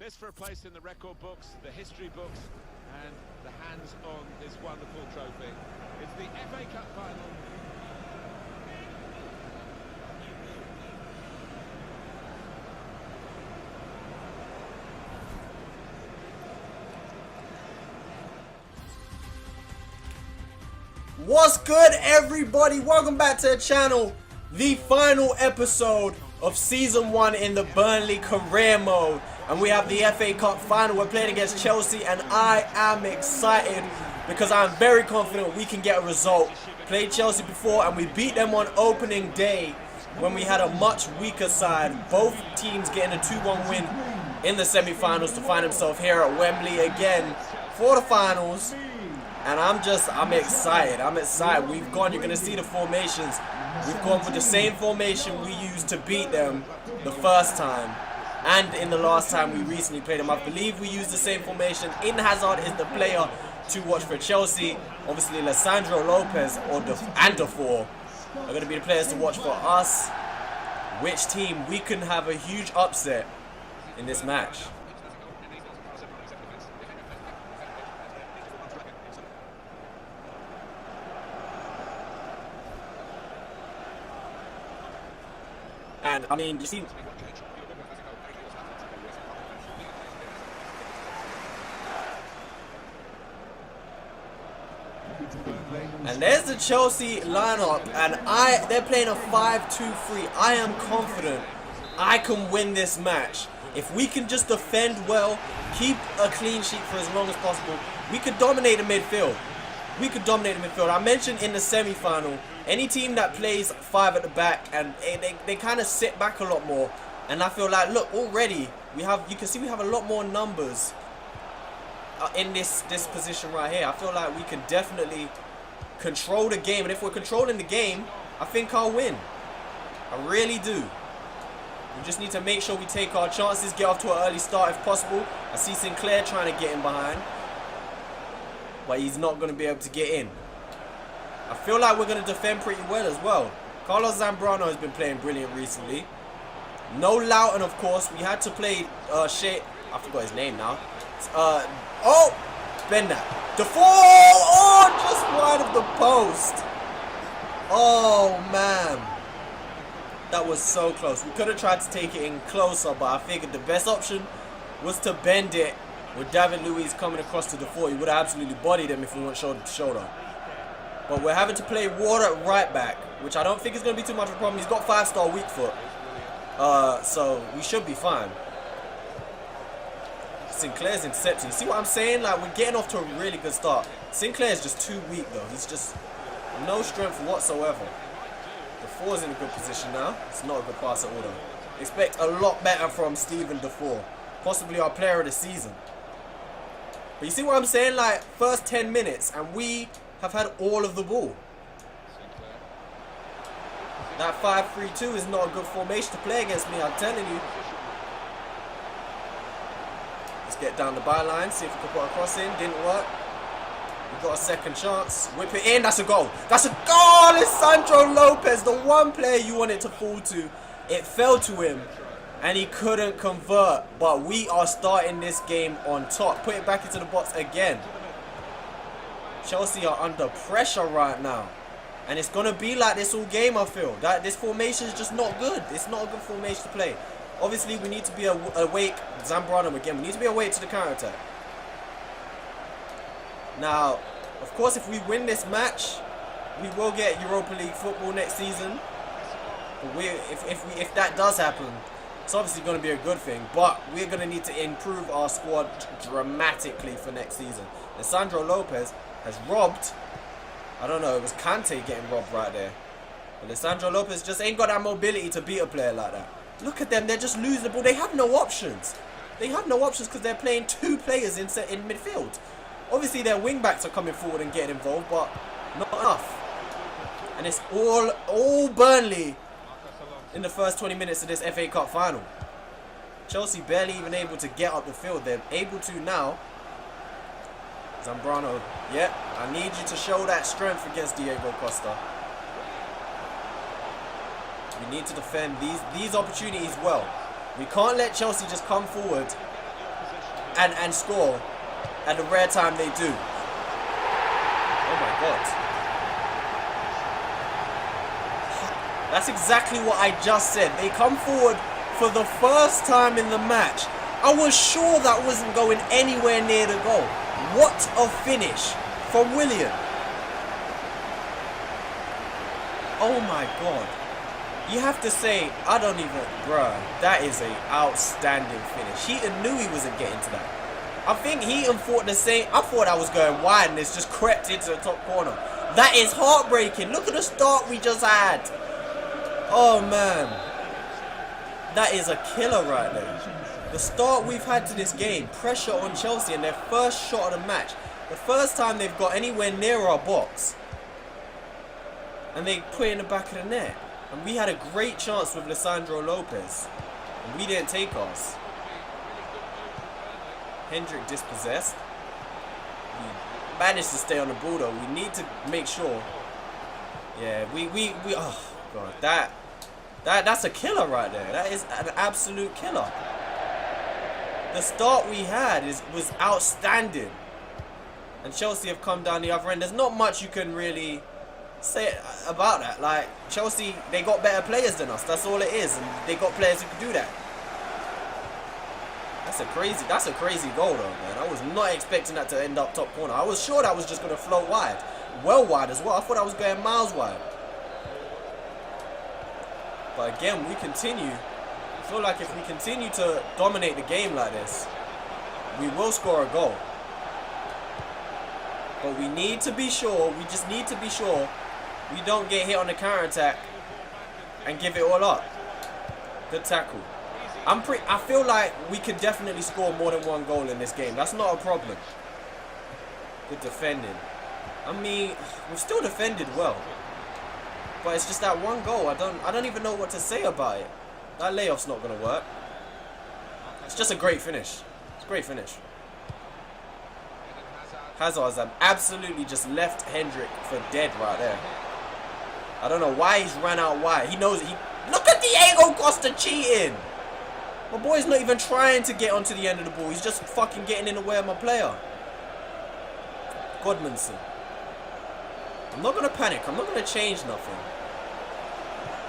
This for a place in the record books, the history books, and the hands on this wonderful trophy. It's the FA Cup final. What's good, everybody? Welcome back to the channel. The final episode of Season 1 in the Burnley career mode. And we have the FA Cup final. We're playing against Chelsea, and I am excited because I'm very confident we can get a result. Played Chelsea before and we beat them on opening day when we had a much weaker side. Both teams getting a 2-1 win in the semi-finals to find themselves here at Wembley again for the finals. And I'm excited. We've gone, you're going to see the formations. We've gone with the same formation we used to beat them the first time. And in the last time we recently played them. I believe we used the same formation. Eden Hazard is the player to watch for Chelsea. Obviously, Lisandro Lopez and Defoe are going to be the players to watch for us. Which team we can have a huge upset in this match. And I mean, you see, and there's the Chelsea lineup, and they're playing a 5-2-3. I am confident I can win this match. If we can just defend well, keep a clean sheet for as long as possible, we could dominate the midfield. I mentioned in the semi-final, any team that plays 5 at the back and they kind of sit back a lot more. And I feel like, look, already you can see we have a lot more numbers in this position right here. I feel like we can definitely control the game, and if we're controlling the game, I think I'll win. I really do. We just need to make sure we take our chances, get off to an early start if possible. I see Sinclair trying to get in behind, but he's not going to be able to get in. I feel like we're going to defend pretty well as well. Carlos Zambrano has been playing brilliant recently. No Loughton, of course. We had to play I forgot his name now. Bend that. Defoe! Oh, just wide of the post. Oh, man. That was so close. We could have tried to take it in closer, but I figured the best option was to bend it with David Luiz coming across to Defoe. He would have absolutely bodied him if we went shoulder to shoulder. But we're having to play Ward at right back, which I don't think is going to be too much of a problem. He's got 5-star weak foot. So we should be fine. Sinclair's intercepting. You see what I'm saying? Like, we're getting off to a really good start. Sinclair's just too weak, though. He's just no strength whatsoever. Defoe's in a good position now. It's not a good pass at all, though. Expect a lot better from Steven Defoe. Possibly our player of the season. But you see what I'm saying? Like, first 10 minutes, and we have had all of the ball. That 5-3-2 is not a good formation to play against me, I'm telling you. Let's get down the byline, see if we can put a cross in. Didn't work. We've got a second chance. Whip it in. That's a goal. That's a goal! Lisandro Lopez, the one player you want it to fall to. It fell to him, and he couldn't convert. But we are starting this game on top. Put it back into the box again. Chelsea are under pressure right now. And it's going to be like this all game, I feel. This formation is just not good. It's not a good formation to play. Obviously, we need to be awake. Zambrano again. We need to be awake to the counter-attack. Now, of course, if we win this match, we will get Europa League football next season. But if that does happen, it's obviously going to be a good thing. But we're going to need to improve our squad dramatically for next season. Lisandro Lopez has robbed. I don't know, it was Kante getting robbed right there. But Lisandro Lopez just ain't got that mobility to beat a player like that. Look at them, they're just losing the ball. They have no options. They have no options because they're playing 2 players in midfield. Obviously, their wing backs are coming forward and getting involved, but not enough. And it's all Burnley in the first 20 minutes of this FA Cup final. Chelsea barely even able to get up the field. They're able to now. Zambrano, yeah, I need you to show that strength against Diego Costa. We need to defend these opportunities well. We can't let Chelsea just come forward and score at the rare time they do. Oh my God. That's exactly what I just said. They come forward for the first time in the match. I was sure that wasn't going anywhere near the goal. What a finish from Willian. Oh my God. You have to say, I don't even, bruh, that is an outstanding finish. Heaton knew he wasn't getting to that. I think Heaton thought the same. I thought I was going wide and it's just crept into the top corner. That is heartbreaking. Look at the start we just had. Oh man. That is a killer right there. The start we've had to this game, pressure on Chelsea and their first shot of the match. The first time they've got anywhere near our box. And they put it in the back of the net. And we had a great chance with Lisandro Lopez. And we didn't take ours. Hendrick dispossessed. We managed to stay on the ball though. We need to make sure. Yeah, we oh God, that's a killer right there. That is an absolute killer. The start we had was outstanding. And Chelsea have come down the other end. There's not much you can really say about that. Like, Chelsea, they got better players than us. That's all it is. And they got players who can do that. That's a crazy goal though, man. I was not expecting that to end up top corner. I was sure that was just going to float wide. Well wide as well. I thought I was going miles wide. But again, we continue. I feel like if we continue to dominate the game like this, we will score a goal. But we need to be sure, we just need to be sure we don't get hit on the counter-attack and give it all up. Good tackle. I feel like we could definitely score more than one goal in this game. That's not a problem. Good defending. I mean, we've still defended well. But it's just that one goal. I don't even know what to say about it. That layoff's not going to work. It's just a great finish. It's a great finish. Hazard's absolutely just left Hendrick for dead right there. I don't know why he's ran out wide. He knows look at Diego Costa cheating. My boy's not even trying to get onto the end of the ball. He's just fucking getting in the way of my player. Godmanson. I'm not going to panic. I'm not going to change nothing.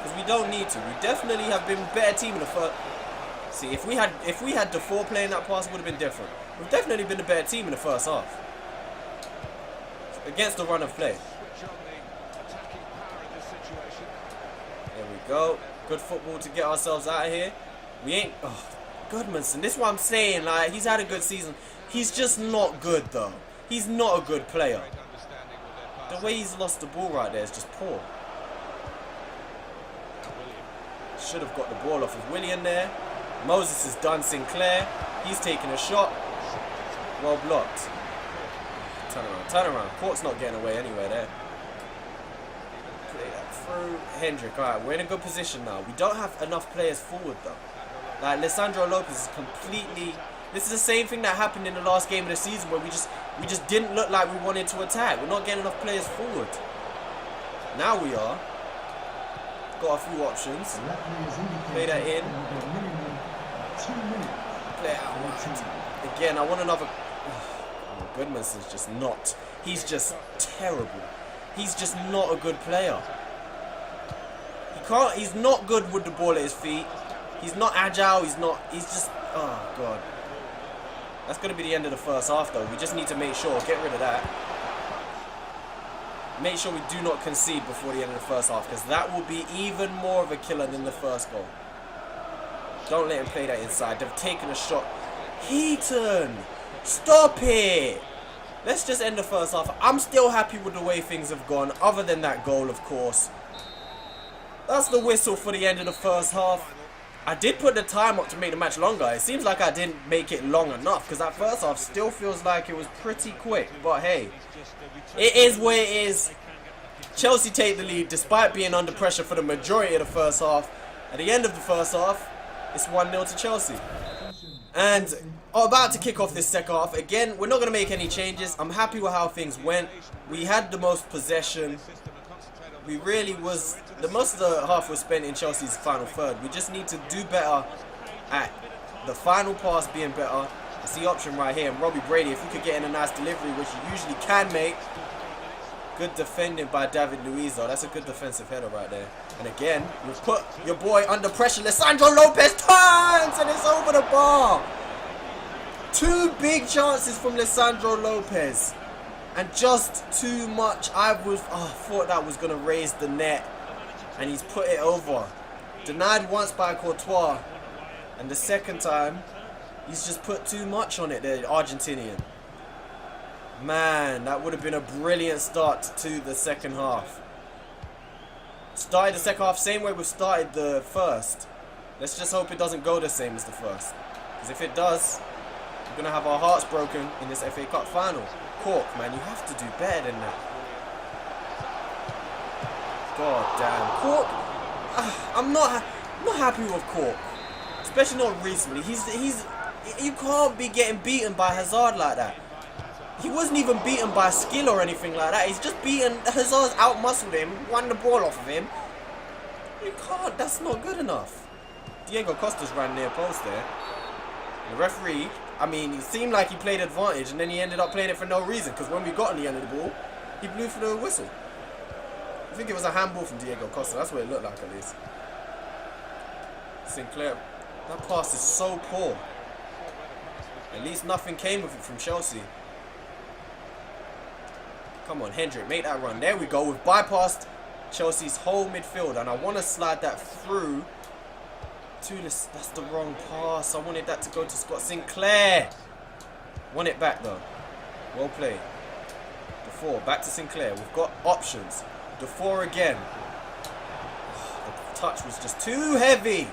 Because we don't need to. We definitely have been a better team in the first. See, if we had Defoe playing that pass, it would have been different. We've definitely been a better team in the first half. Against the run of play. There we go. Good football to get ourselves out of here. We ain't... Oh, Godmanson. This is what I'm saying. Like, he's had a good season. He's just not good, though. He's not a good player. The way he's lost the ball right there is just poor. Should have got the ball off of Willian there. Moses has done Sinclair. He's taking a shot. Well blocked. Turn around, turn around. Court's not getting away anywhere there. Play that through. Hendrick, alright, we're in a good position now. We don't have enough players forward though. Like, Lisandro Lopez is completely... This is the same thing that happened in the last game of the season where we just didn't look like we wanted to attack. We're not getting enough players forward. Now we are. Got a few options. Play that in. Play it out wide. Again, I want another... Oh, Goodman's is just not... He's just terrible. He's just not a good player. He's not good with the ball at his feet. He's not agile. He's just... Oh, God. That's going to be the end of the first half, though. We just need to make sure. Get rid of that. Make sure we do not concede before the end of the first half, because that will be even more of a killer than the first goal. Don't let him play that inside. They've taken a shot. Heaton! Stop it! Let's just end the first half. I'm still happy with the way things have gone, other than that goal, of course. That's the whistle for the end of the first half. I did put the time up to make the match longer. It seems like I didn't make it long enough, because that first half still feels like it was pretty quick. But hey, it is what it is. Chelsea take the lead despite being under pressure for the majority of the first half. At the end of the first half, it's 1-0 to Chelsea. And about to kick off this second half. Again, we're not going to make any changes. I'm happy with how things went. We had the most possession. We really was... The most of the half was spent in Chelsea's final third. We just need to do better at the final pass being better, the It's the option right here. And Robbie Brady, if you could get in a nice delivery, which you usually can make. Good defending by David Luiz, though. That's a good defensive header right there. And again, you've put your boy under pressure. Lisandro Lopez turns and it's over the bar. 2 big chances from Lisandro Lopez. And just too much. I thought that was going to raise the net. And he's put it over. Denied once by Courtois. And the second time, he's just put too much on it, the Argentinian. Man, that would have been a brilliant start to the second half. Started the second half same way we started the first. Let's just hope it doesn't go the same as the first. Because if it does, we're going to have our hearts broken in this FA Cup final. Cork, man, you have to do better than that. God damn. Cork, I'm not happy with Cork. Especially not recently. You can't be getting beaten by Hazard like that. He wasn't even beaten by skill or anything like that. He's just beaten. Hazard's out-muscled him, won the ball off of him. You can't. That's not good enough. Diego Costa's ran near post there. And the referee, I mean, it seemed like he played advantage, and then he ended up playing it for no reason. Because when we got on the end of the ball, he blew for the whistle. I think it was a handball from Diego Costa. That's what it looked like, at least. Sinclair, that pass is so poor. At least nothing came of it from Chelsea. Come on, Hendrick, make that run. There we go. We've bypassed Chelsea's whole midfield, and I want to slide that through to this. That's the wrong pass. I wanted that to go to Scott Sinclair. Want it back, though. Well played. Defoe, back to Sinclair. We've got options. Defoe again. The touch was just too heavy.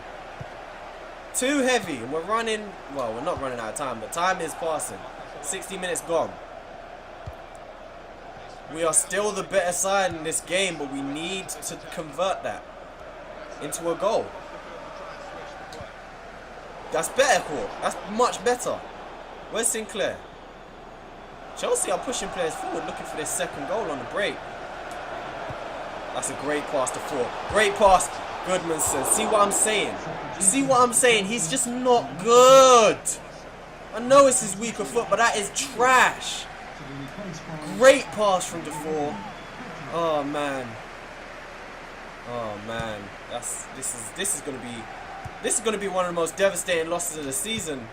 Too heavy. And we're running. Well, we're not running out of time, but time is passing. 60 minutes gone. We are still the better side in this game, but we need to convert that into a goal. That's better, Cork. That's much better. Where's Sinclair? Chelsea are pushing players forward, looking for their second goal on the break. That's a great pass to Ford. Great pass. Goodmanson. See what I'm saying? You see what I'm saying? He's just not good. I know it's his weaker foot, but that is trash. Great pass from Defoe. Oh man. Oh man. This is gonna be one of the most devastating losses of the season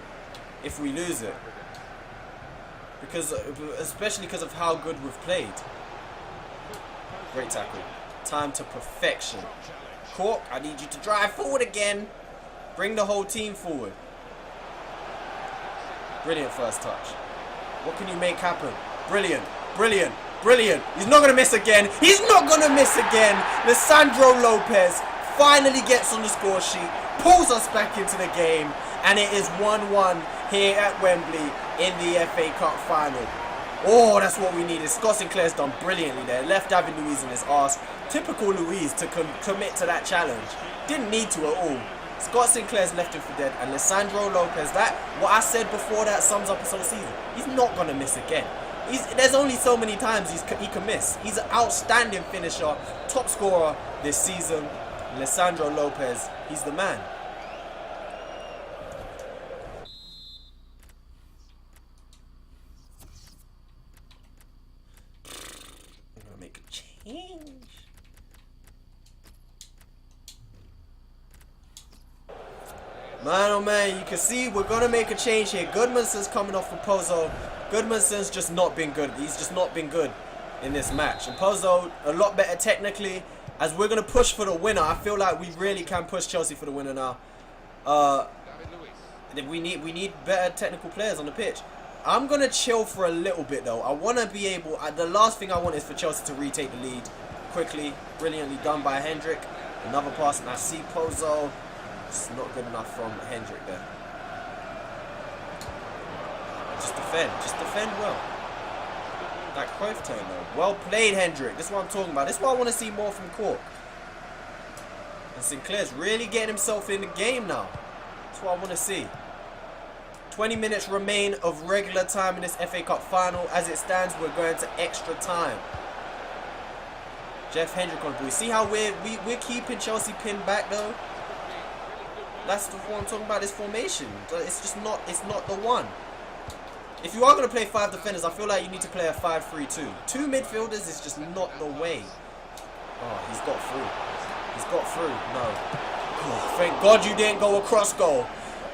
if we lose it. Especially because of how good we've played. Great tackle. Time to perfection. Cork, I need you to drive forward again. Bring the whole team forward. Brilliant first touch. What can you make happen? Brilliant. Brilliant. Brilliant. He's not going to miss again. He's not going to miss again. Lisandro Lopez finally gets on the score sheet. Pulls us back into the game. And it is 1-1 here at Wembley in the FA Cup final. Oh, that's what we needed. Scott Sinclair's done brilliantly there. Left David Luiz in his arse. Typical Luiz to commit to that challenge. Didn't need to at all. Scott Sinclair's left him for dead. And Lisandro Lopez, what I said before that sums up his whole season. He's not going to miss again. There's only so many times he can miss. He's an outstanding finisher. Top scorer this season. Lisandro Lopez, he's the man. Man, oh man, you can see we're going to make a change here. Goodmanson's coming off for Pozo. Goodmanson's just not been good. He's just not been good in this match. And Pozo, a lot better technically. As we're going to push for the winner, I feel like we really can push Chelsea for the winner now. We need better technical players on the pitch. I'm going to chill for a little bit though. I want to be able... the last thing I want is for Chelsea to retake the lead quickly. Brilliantly done by Hendrick. Another pass, and I see Pozo. It's not good enough from Hendrick there. Just defend well. That Cruyff turn though. Well played, Hendrick. This is what I'm talking about. This is what I want to see more from Cork. And Sinclair's really getting himself in the game now. That's what I want to see. 20 minutes remain of regular time in this FA Cup final. As it stands, we're going to extra time. Jeff Hendrick on the ball. See how we're keeping Chelsea pinned back though? That's the one I'm talking about, this formation. It's just not, it's not the one. If you are going to play 5 defenders, I feel like you need to play a 5-3-2. 2 midfielders is just not the way. Oh, he's got through. He's got through. No. Oh, thank God you didn't go across goal.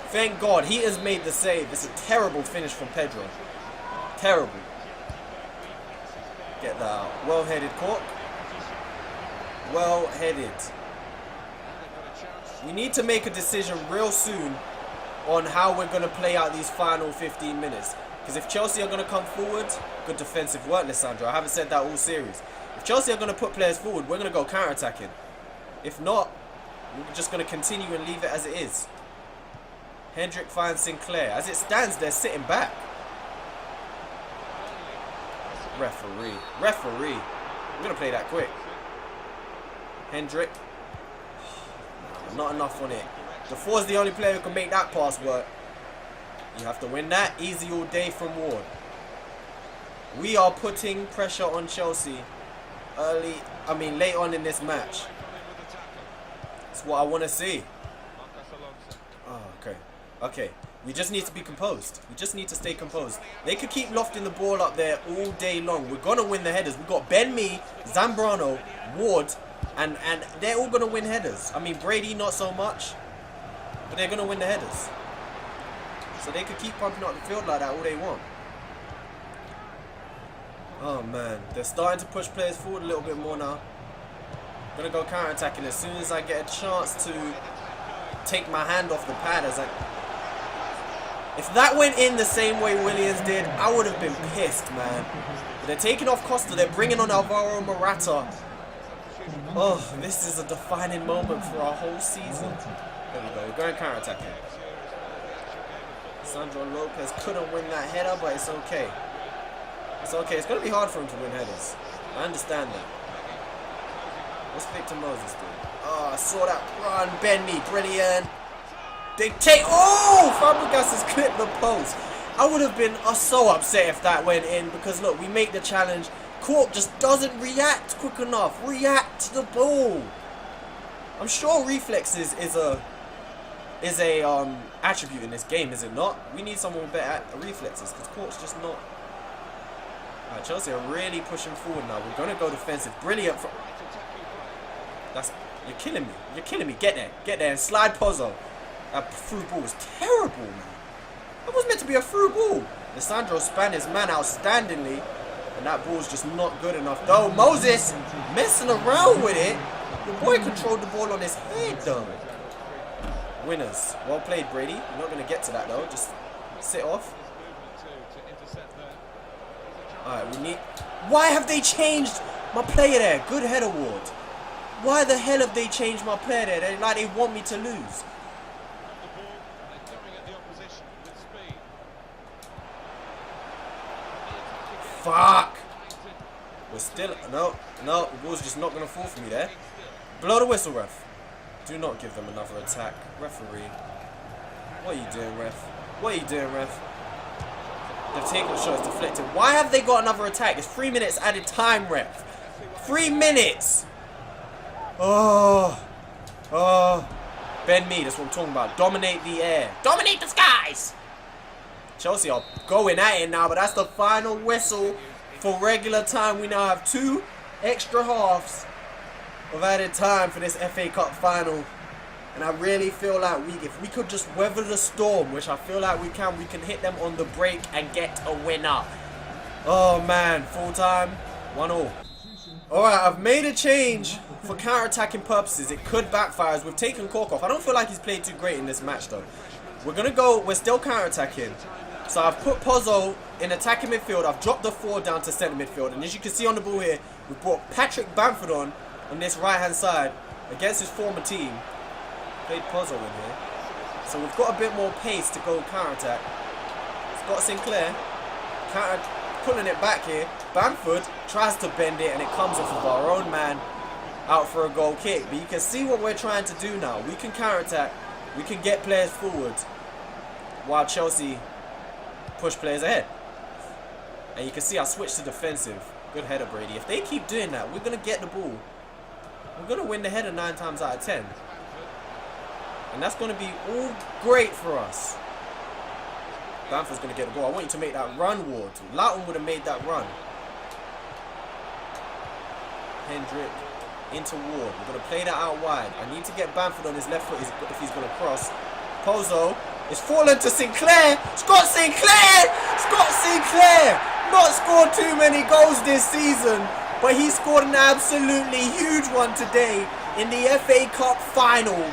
Thank God. He has made the save. It's a terrible finish from Pedro. Terrible. Get that out. Well-headed, Cork. Well-headed. We need to make a decision real soon on how we're going to play out these final 15 minutes. Because if Chelsea are going to come forward, good defensive work, Lissandro. I haven't said that all series. If Chelsea are going to put players forward, we're going to go counter-attacking. If not, we're just going to continue and leave it as it is. Hendrick finds Sinclair. As it stands, they're sitting back. Referee. Referee. We're going to play that quick. Hendrick. Not enough on it. Defoe's the only player who can make that pass work. You have to win that. Easy all day from Ward. We are putting pressure on Chelsea late on in this match. That's what I want to see. Oh, okay. Okay. We just need to be composed. We just need to stay composed. They could keep lofting the ball up there all day long. We're going to win the headers. We've got Ben Mee, Zambrano, Ward, and they're all going to win headers. I mean, Brady not so much, but they're going to win the headers. So they could keep pumping up the field like that all they want. Oh, man. They're starting to push players forward a little bit more now. I'm going to go counter-attacking as soon as I get a chance to take my hand off the pad. If that went in the same way Williams did, I would have been pissed, man. But they're taking off Costa. They're bringing on Alvaro Morata. Oh, this is a defining moment for our whole season. There we go. We're going counter-attacking. Sandro Lopez couldn't win that header, but it's okay. It's okay. It's going to be hard for him to win headers. I understand that. What's Victor Moses doing? Oh, I saw that run. Ben Mee, brilliant. They take... Oh! Fabregas has clipped the post. I would have been so upset if that went in because, look, we make the challenge. Cork just doesn't react quick enough. React to the ball. I'm sure reflexes is a attribute in this game, is it not? We need someone with better reflexes because Cork's just not. Alright, Chelsea are really pushing forward now. We're going to go defensive. Brilliant. You're killing me. You're killing me. Get there. Get there and slide Pozzo. That through ball was terrible, man. That was meant to be a through ball. Lissandro spanned his man outstandingly. And that ball's just not good enough. Though Moses messing around with it. The boy controlled the ball on his head, though. Winners. Well played, Brady. You're not going to get to that, though. Just sit off. Alright, we need... Why have they changed my player there? Good head award. Why the hell have they changed my player there? They want me to lose. Fuck. We're still... No, the ball's just not going to fall for me there. Blow the whistle, ref. Do not give them another attack. Referee. What are you doing, ref? What are you doing, ref? They've taken the shot, it's deflected. Why have they got another attack? It's 3 minutes added time, ref. 3 minutes! Oh. Ben Mee, that's what I'm talking about. Dominate the air. Dominate the skies! Chelsea are going at it now, but that's the final whistle for regular time. We now have 2 extra halves of added time for this FA Cup final. And I really feel like if we could just weather the storm, which I feel like we can hit them on the break and get a winner. Oh man, full time, 1-1. Alright, I've made a change for counter-attacking purposes. It could backfire as we've taken Cork off. I don't feel like he's played too great in this match though. We're still counter-attacking. So I've put Pozzo in attacking midfield. I've dropped the 4 down to centre midfield. And as you can see on the ball here, we've brought Patrick Bamford on this right-hand side against his former team. Played Pozzo in here. So we've got a bit more pace to go counter-attack. It's got Sinclair. Pulling it back here. Bamford tries to bend it and it comes off of our own man out for a goal kick. But you can see what we're trying to do now. We can counter-attack. We can get players forward while Chelsea push players ahead. And you can see I switched to defensive. Good header, Brady. If they keep doing that, we're going to get the ball. We're going to win the header 9 times out of 10. And that's going to be all great for us. Bamford's going to get the ball. I want you to make that run, Ward. Loughton would have made that run. Hendrick into Ward. We're going to play that out wide. I need to get Bamford on his left foot if he's going to cross. Pozo. It's fallen to Sinclair. Scott Sinclair! Scott Sinclair! Not scored too many goals this season, but he scored an absolutely huge one today in the FA Cup final.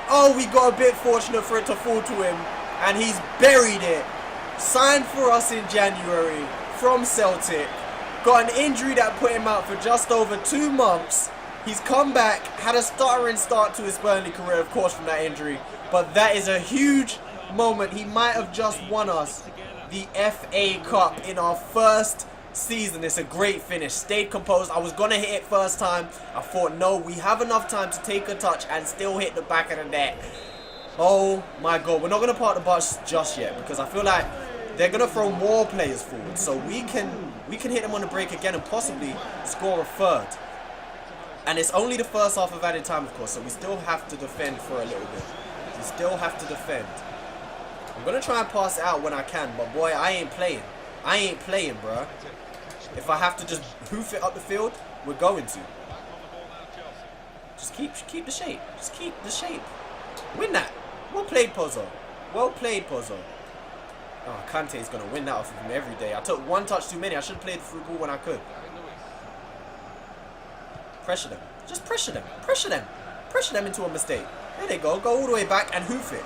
Oh, we got a bit fortunate for it to fall to him, and he's buried it. Signed for us in January from Celtic. Got an injury that put him out for just over 2 months. He's come back, had a stuttering start to his Burnley career, of course, from that injury. But that is a huge moment. He might have just won us the FA Cup in our first season. It's a great finish. Stayed composed. I was going to hit it first time. I thought, no, we have enough time to take a touch and still hit the back of the net. Oh my God. We're not going to park the bus just yet because I feel like they're going to throw more players forward. So we can hit them on the break again and possibly score a third. And it's only the first half of added time, of course, so we still have to defend for a little bit. We still have to defend. I'm going to try and pass it out when I can, but boy, I ain't playing. I ain't playing, bro. If I have to just hoof it up the field, we're going to. Just keep the shape. Just keep the shape. Win that. Well played, Pozo. Well played, Pozo. Oh, Kante's going to win that off of him every day. I took one touch too many. I should have played the through ball when I could. Pressure them. Just pressure them. Pressure them. Pressure them into a mistake. There they go. Go all the way back and hoof it.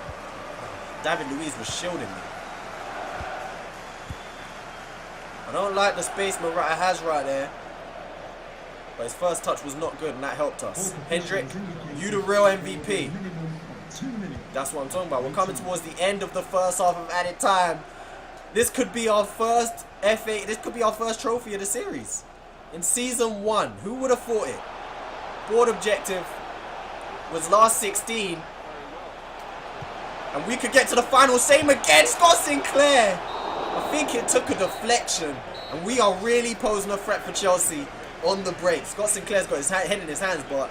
David Luiz was shielding me. I don't like the space Morata has right there. But his first touch was not good and that helped us. Hendrick, you the real MVP. That's what I'm talking about. We're coming towards the end of the first half of added time. This could be our first this could be our first trophy of the series. In season 1, who would have thought it? Board objective was last 16. And we could get to the final. Same again, Scott Sinclair. I think it took a deflection. And we are really posing a threat for Chelsea on the break. Scott Sinclair's got his head in his hands, but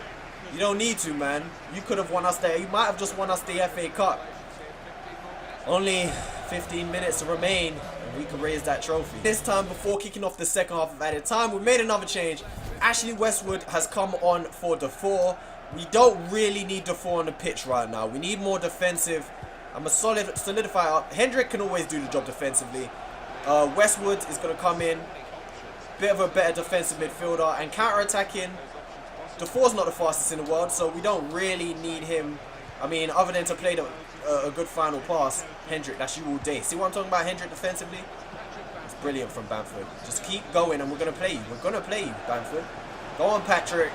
you don't need to, man. You could have won us there. You might have just won us the FA Cup. Only 15 minutes to remain, and we can raise that trophy. This time, before kicking off the second half of added time, we made another change. Ashley Westwood has come on for Defoe. We don't really need Defoe on the pitch right now. We need more defensive. I'm a solidify up. Hendrick can always do the job defensively. Westwood is going to come in. Bit of a better defensive midfielder. And counter-attacking. Defoe's not the fastest in the world, so we don't really need him. I mean, other than to play a good final pass. Hendrick, that's you all day. See what I'm talking about, Hendrick, defensively? It's brilliant from Bamford. Just keep going and we're going to play you. We're going to play you, Bamford. Go on, Patrick.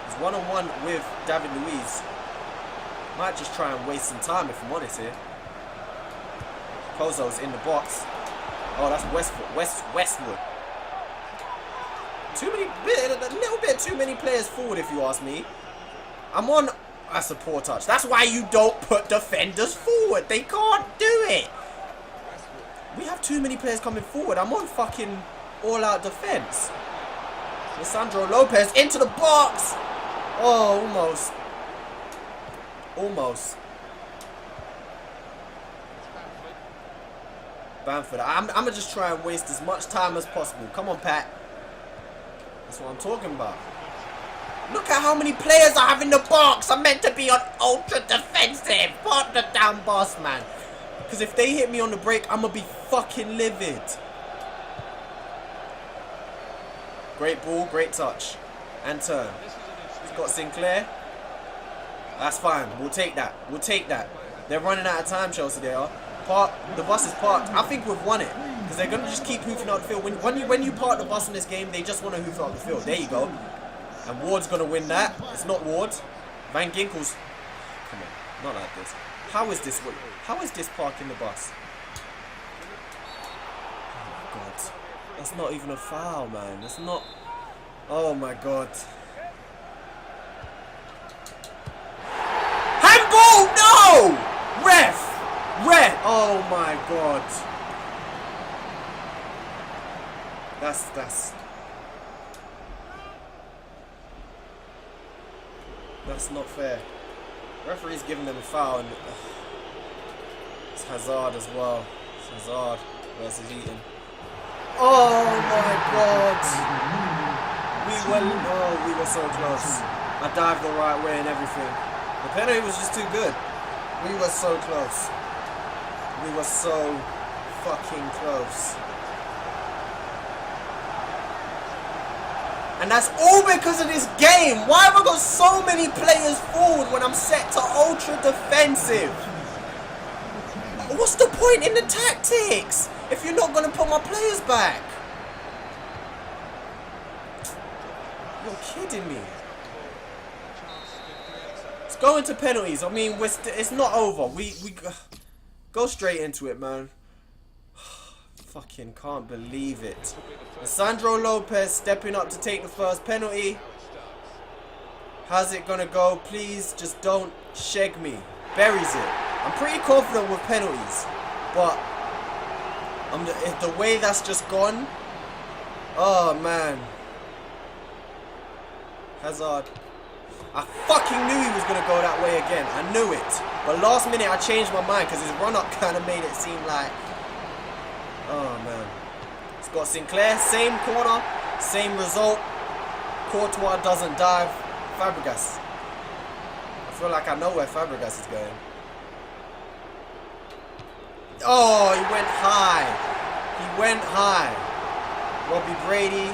He's one-on-one with David Luiz. Might just try and waste some time if I'm honest here. Pozo's in the box. Oh, that's Westwood. A little bit too many players forward if you ask me. I'm on... That's a poor touch. That's why you don't put defenders forward. They can't do it. We have too many players coming forward. I'm on fucking all-out defense. Lisandro Lopez into the box. Oh, almost. Almost. Bamford. I'm going to just try and waste as much time as possible. Come on, Pat. That's what I'm talking about. Look at how many players I have in the box. I'm meant to be on ultra defensive. Put the damn boss, man. Because if they hit me on the break, I'm going to be fucking livid. Great ball, great touch. And turn. He's got Sinclair. That's fine. We'll take that. We'll take that. They're running out of time, Chelsea, they are. The bus is parked. I think we've won it. Because they're going to just keep hoofing out the field. When you park the bus in this game, they just want to hoof out the field. There you go. And Ward's going to win that. It's not Ward. Van Ginkel's... Come on. Not like this. How is this? How is this parking the bus? Oh, my God. That's not even a foul, man. That's not... Oh, my God. Handball! No! Ref! Ref! Oh, my God. That's not fair. Referee's giving them a foul and it's Hazard as well. Hazard versus Heaton. Oh my god! We were so close. I dived the right way and everything. The penalty was just too good. We were so close. We were so fucking close. And that's all because of this game. Why have I got so many players forward when I'm set to ultra defensive? What's the point in the tactics if you're not going to put my players back? You're kidding me. Let's go into penalties. I mean, it's not over. We go straight into it, man. Fucking can't believe it. Sandro Lopez stepping up to take the first penalty. How's it gonna go? Please just don't sheg me. Buries it. I'm pretty confident with penalties, but the way that's just gone. Oh man. Hazard. I fucking knew he was gonna go that way again. I knew it. But last minute I changed my mind because his run up kind of made it seem like. Oh man. It's got Sinclair, same corner, same result. Courtois doesn't dive. Fabregas. I feel like I know where Fabregas is going. Oh, he went high. He went high. Robbie Brady.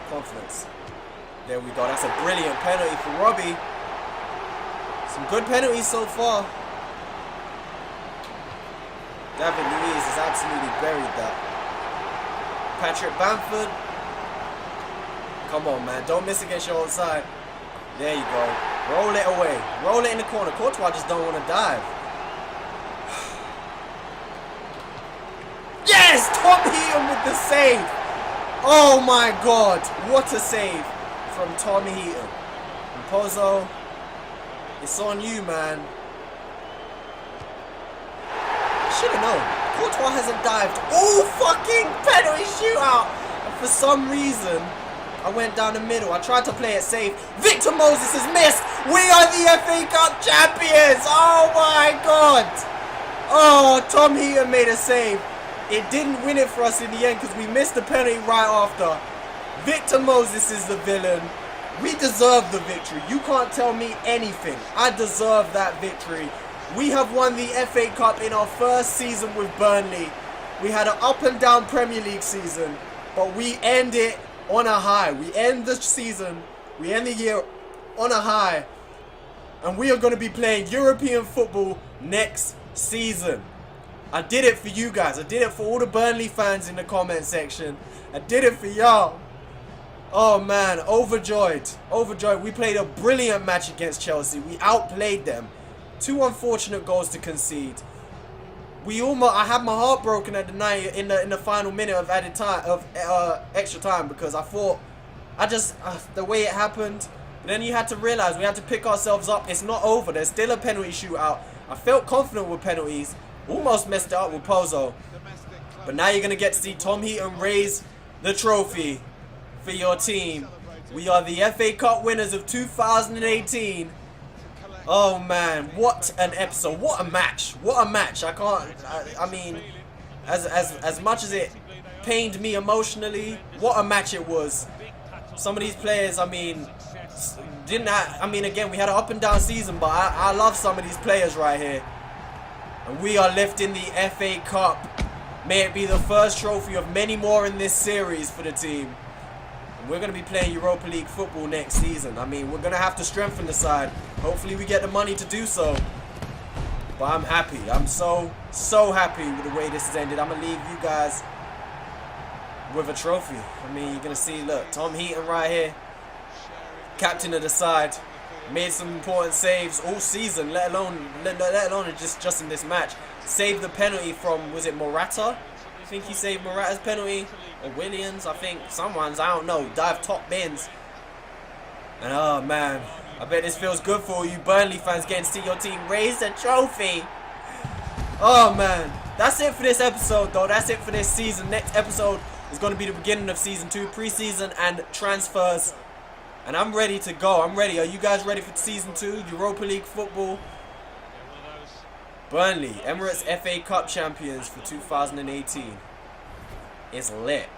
Confidence. There we go. That's a brilliant penalty for Robbie. Some good penalties so far. David Luiz has absolutely buried that. Patrick Bamford. Come on, man. Don't miss against your own side. There you go. Roll it away. Roll it in the corner. Courtois just don't want to dive. Yes! Tom Heaton with the save. Oh my god. What a save from Tom Heaton. And Pozo, it's on you, man. Should have known. Courtois hasn't dived all fucking penalty shootout. And for some reason, I went down the middle. I tried to play it safe. Victor Moses has missed. We are the FA Cup champions. Oh my god. Oh, Tom Heaton made a save. It didn't win it for us in the end because we missed the penalty right after. Victor Moses is the villain. We deserve the victory. You can't tell me anything. I deserve that victory. We have won the FA Cup in our first season with Burnley. We had an up and down Premier League season, but we end it on a high. We end the season, we end the year on a high, and we are going to be playing European football next season. I did it for you guys. I did it for all the Burnley fans in the comment section. I did it for y'all. Oh man, overjoyed. Overjoyed. We played a brilliant match against Chelsea. We outplayed them. 2 unfortunate goals to concede. I had my heart broken at the night in the final minute of added time extra time because I thought the way it happened. But then you had to realize we had to pick ourselves up. It's not over. There's still a penalty shootout. I felt confident with penalties. Almost messed it up with Pozo. But now you're gonna get to see Tom Heaton raise the trophy for your team. We are the FA Cup winners of 2018. Oh man, what an episode, what a match, what a match. I mean, as much as it pained me emotionally, what a match it was. Some of these players, I mean, again, we had an up and down season, but I love some of these players right here. And we are lifting the FA Cup. May it be the first trophy of many more in this series for the team. We're going to be playing Europa League football next season. I mean, we're going to have to strengthen the side. Hopefully we get the money to do so. But I'm happy. I'm so happy with the way this has ended. I'm going to leave you guys with a trophy. I mean, you're going to see, look, Tom Heaton right here. Captain of the side. Made some important saves all season, let alone just in this match. Saved the penalty from, was it Morata? I think he saved Morata's penalty. Or Williams, I think. Someone's, I don't know. Dive top bins. And oh man, I bet this feels good for you Burnley fans getting to see your team raise the trophy. Oh man. That's it for this episode though. That's it for this season. Next episode is going to be the beginning of season 2. Pre-season and transfers. And I'm ready to go. I'm ready. Are you guys ready for season 2? Europa League football. Burnley, Emirates FA Cup champions for 2018. It's lit.